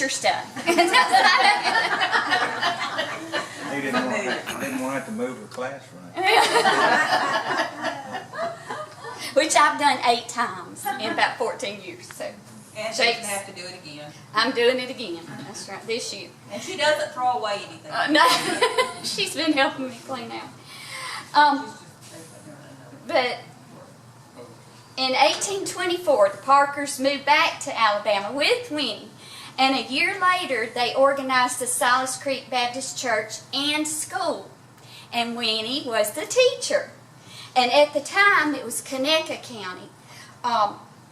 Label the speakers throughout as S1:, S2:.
S1: teacher stuff.
S2: He didn't want to have to move the classroom.
S1: Which I've done 8 times in about 14 years. So
S3: And she's going to have to do it again.
S1: I'm doing it again. That's right, this year.
S3: And she doesn't throw away anything.
S1: No, she's been helping me clean out. But in 1824, the Parkers moved back to Alabama with Winnie. And a year later, they organized the Silas Creek Baptist Church and school. And Winnie was the teacher. And at the time, it was Conecuh County.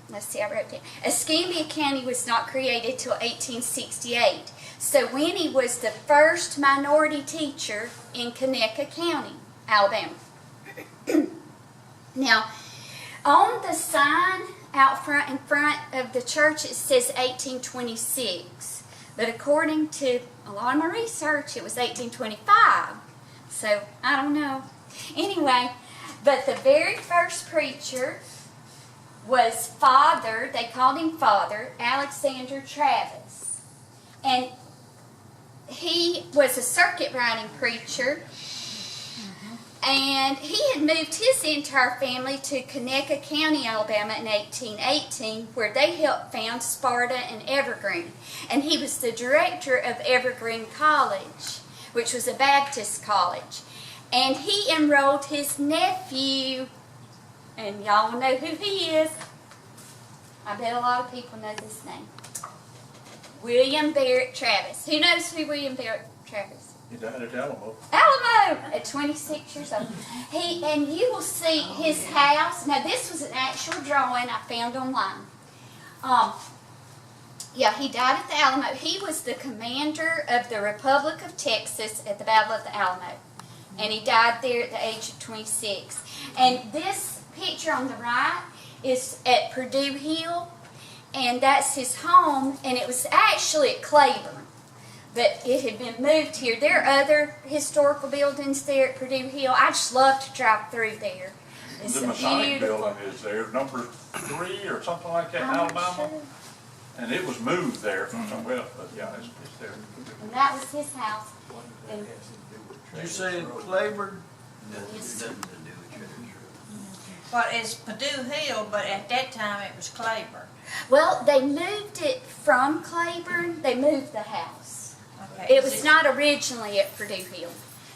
S1: Let's see, I wrote down. Escambia County was not created till 1868. So Winnie was the first minority teacher in Conecuh County, Alabama. Now, on the sign out front in front of the church, it says 1826. But according to a lot of my research, it was 1825. So, I don't know. Anyway, but the very first preacher was Father, they called him Father, Alexander Travis. And he was a circuit riding preacher. And he had moved his entire family to Conecuh County, Alabama in 1818, where they helped found Sparta and Evergreen. And he was the director of Evergreen College, which was a Baptist college. And he enrolled his nephew, and y'all know who he is. I bet a lot of people know this name. William Barrett Travis. Who knows who William Barrett Travis is?
S2: He died at Alamo.
S1: Alamo at 26 years old. And you will see his house. Now this was an actual drawing I found online. Yeah, he died at the Alamo. He was the commander of the Republic of Texas at the Battle of the Alamo. And he died there at the age of 26. And this picture on the right is at Purdue Hill. And that's his home. And it was actually at Claiborne. But it had been moved here. There are other historical buildings there at Purdue Hill. I just love to drive through there. It's
S4: The Masonic building is there, number 3 or something like that in Alabama.
S1: Sure.
S4: And it was moved there from somewhere else, but yeah, it's there.
S1: And that was his house. And
S5: You say Claiborne?
S1: yes,
S3: Well, it's Purdue Hill, but at that time it was Claiborne.
S1: well, they moved it from Claiborne. They moved the house.
S3: Okay.
S1: It was not originally at Purdue Hill.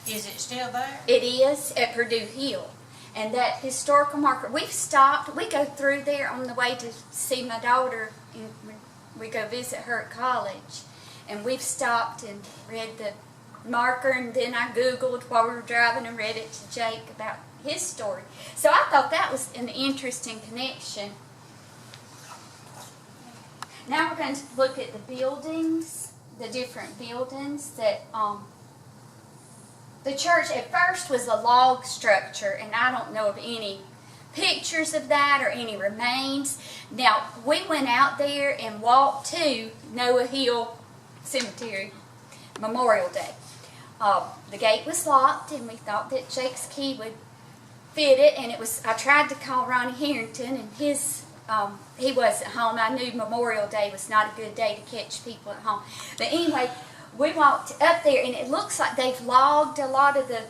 S3: Is it still there?
S1: It is at Purdue Hill. And that historical marker, we've stopped. We go through there on the way to see my daughter. And we go visit her at college. And we've stopped and read the marker. And then I Googled while we were driving and read it to Jake about his story. So I thought that was an interesting connection. Now we're going to look at the buildings, the different buildings that the church at first was a log structure, and I don't know of any pictures of that or any remains. Now, we went out there and walked to Noah Hill Cemetery Memorial Day. The gate was locked, and we thought that Jake's key would fit it, and I tried to call Ronnie Harrington, and he wasn't home. I knew Memorial Day was not a good day to catch people at home. But anyway, we walked up there, and it looks like they've logged a lot of the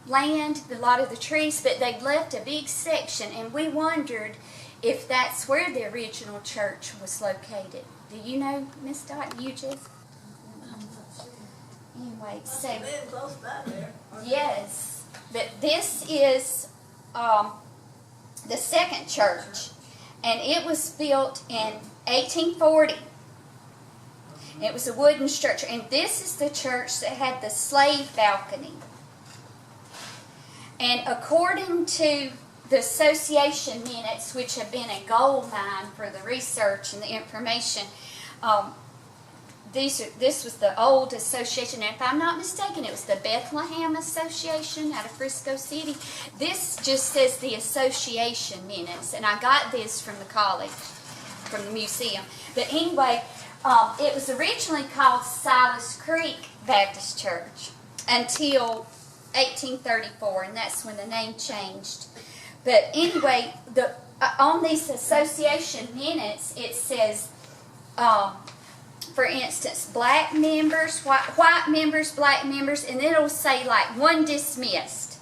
S1: land, a lot of the trees, but they've left a big section, and we wondered if that's where the original church was located. Do you know, Miss Dot? You just? Anyway, so yes, but this is the second church, and it was built in 1840. It was a wooden structure, and this is the church that had the slave balcony. And according to the association minutes, which have been a gold mine for the research and the information, this was the old association, and if I'm not mistaken, it was the Bethlehem Association out of Frisco City. This just says the association minutes, and I got this from the college, from the museum. But anyway, it was originally called Silas Creek Baptist Church until 1834, and that's when the name changed. But anyway, on these association minutes, it says, for instance, black members, white members, black members, and then it'll say like 1 dismissed.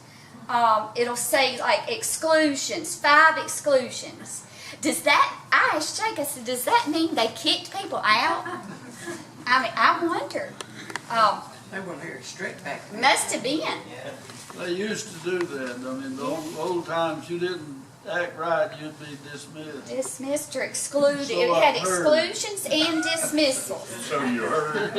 S1: It'll say like exclusions, 5 exclusions. Does that, I asked Jake, I said, does that mean they kicked people out? I mean, I wonder.
S6: They were very strict back then.
S1: Must have been.
S5: They used to do that. I mean, the old times, you didn't act right, you'd be dismissed.
S1: Dismissed or excluded.
S5: So
S1: It had
S5: I've heard.
S1: exclusions and dismissals.
S4: So you heard.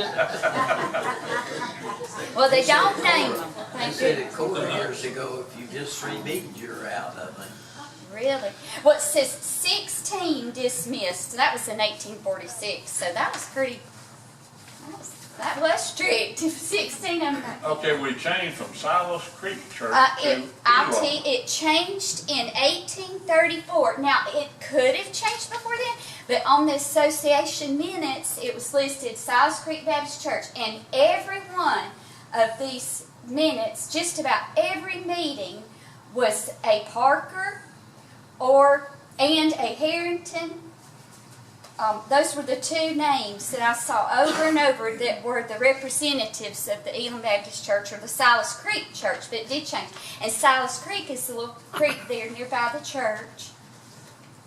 S1: Well, they don't name them.
S6: They
S1: Thank
S6: said
S1: you.
S6: a quarter years ago, if you just 3 meetings, you're out of it.
S1: Really? Well, it says 16 dismissed. That was in 1846, so that was pretty. That was strict. 16 of them.
S4: Okay, we changed from Silas Creek Church to
S1: I'll tell
S4: Elim.
S1: you, it changed in 1834. Now, it could have changed before then, but on the association minutes, it was listed Silas Creek Baptist Church, and every one of these minutes, just about every meeting, was a Parker and a Harrington. Those were the 2 names that I saw over and over that were the representatives of the Elim Baptist Church or the Silas Creek Church, but it did change. And Silas Creek is the little creek there nearby the church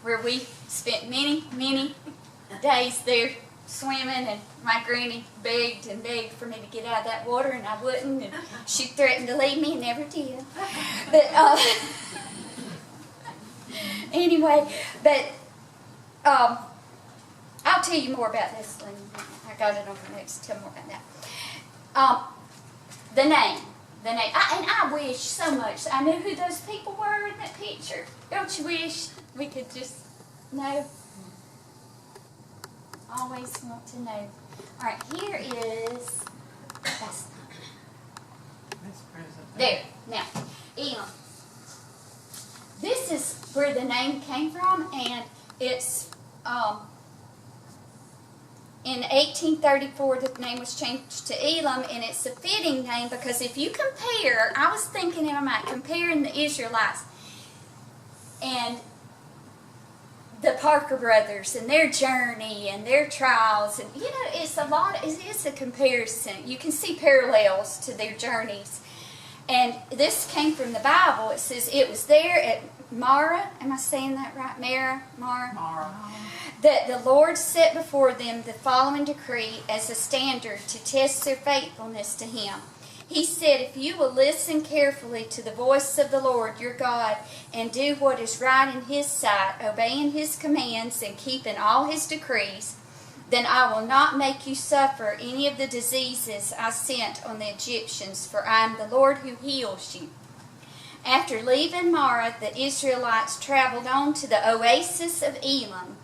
S1: where we spent many, many days there swimming, and my granny begged and begged for me to get out of that water, and I wouldn't, and she threatened to leave me and never did. But anyway, but I'll tell you more about this one. I got it on the notes to tell more about that. The name. And I wish so much I knew who those people were in that picture. Don't you wish we could just know? Always want to know. All right, here is. That's there. Now, Elim. This is where the name came from, and it's in 1834 the name was changed to Elim, and it's a fitting name because if you compare, I was thinking in my mind, comparing the Israelites and the Parker brothers and their journey and their trials, and you know, it's it is a comparison. You can see parallels to their journeys. And this came from the Bible. It says it was there at Mara. Am I saying that right? Mara. That the Lord set before them the following decree as a standard to test their faithfulness to Him. He said, if you will listen carefully to the voice of the Lord your God and do what is right in His sight, obeying His commands and keeping all His decrees, then I will not make you suffer any of the diseases I sent on the Egyptians, for I am the Lord who heals you. After leaving Mara, the Israelites traveled on to the oasis of Elim,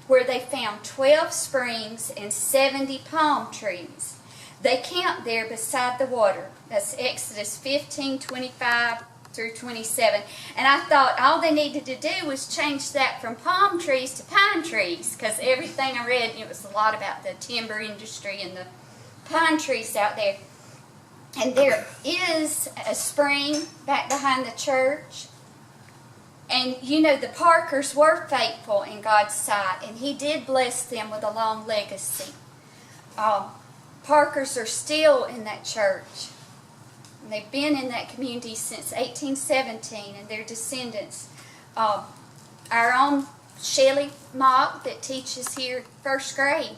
S1: where they found 12 springs and 70 palm trees. They camped there beside the water. That's Exodus 15:25 through 27. And I thought all they needed to do was change that from palm trees to pine trees, because everything I read, it was a lot about the timber industry and the pine trees out there. And there is a spring back behind the church. And you know, the Parkers were faithful in God's sight, and He did bless them with a long legacy. Parkers are still in that church. And they've been in that community since 1817, and their descendants. Our own Shelley Mock that teaches here first grade,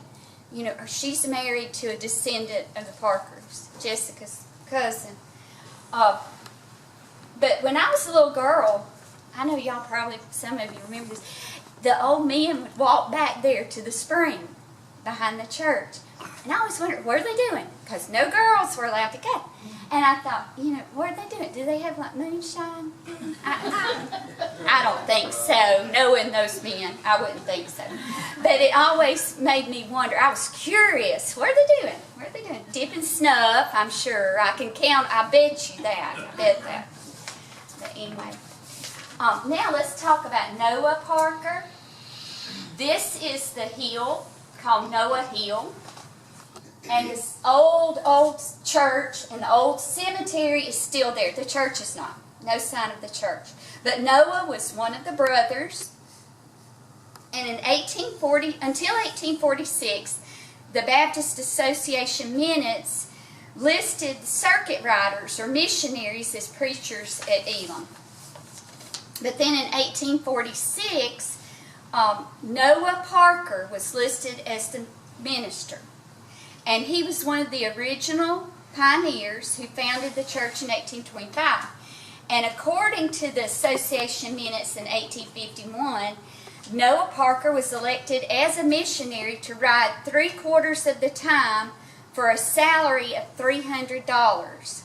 S1: you know, she's married to a descendant of the Parkers, Jessica's cousin. But when I was a little girl, I know y'all probably, some of you remember this, the old men would walk back there to the spring behind the church. And I always wondered, what are they doing? Because no girls were allowed to go. And I thought, you know, what are they doing? Do they have like moonshine? I don't think so. Knowing those men, I wouldn't think so. But it always made me wonder. I was curious. What are they doing? What are they doing? Dipping snuff, I'm sure. I can count. I bet you that. I bet that. But anyway. Now let's talk about Noah Parker. This is the hill called Noah Hill. And this old church and the old cemetery is still there. The church is not. No sign of the church. But Noah was one of the brothers. And in 1840, until 1846, the Baptist Association minutes listed circuit riders or missionaries as preachers at Elim. But then in 1846, Noah Parker was listed as the minister. And he was one of the original pioneers who founded the church in 1825. And according to the association minutes in 1851, Noah Parker was elected as a missionary to ride 3/4 of the time for a salary of $300.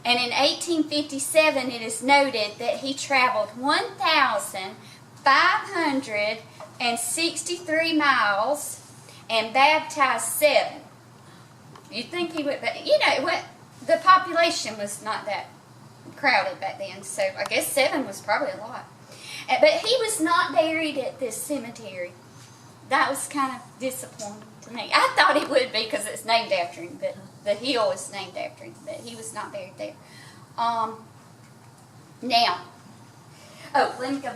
S1: And in 1857, it is noted that he traveled 1,563 miles and baptized 7. You'd think he would, but the population was not that crowded back then, so I guess 7 was probably a lot. But he was not buried at this cemetery. That was kind of disappointing to me. I thought it would be because it's named after him, but the hill is named after him, but he was not buried there. Now, let me go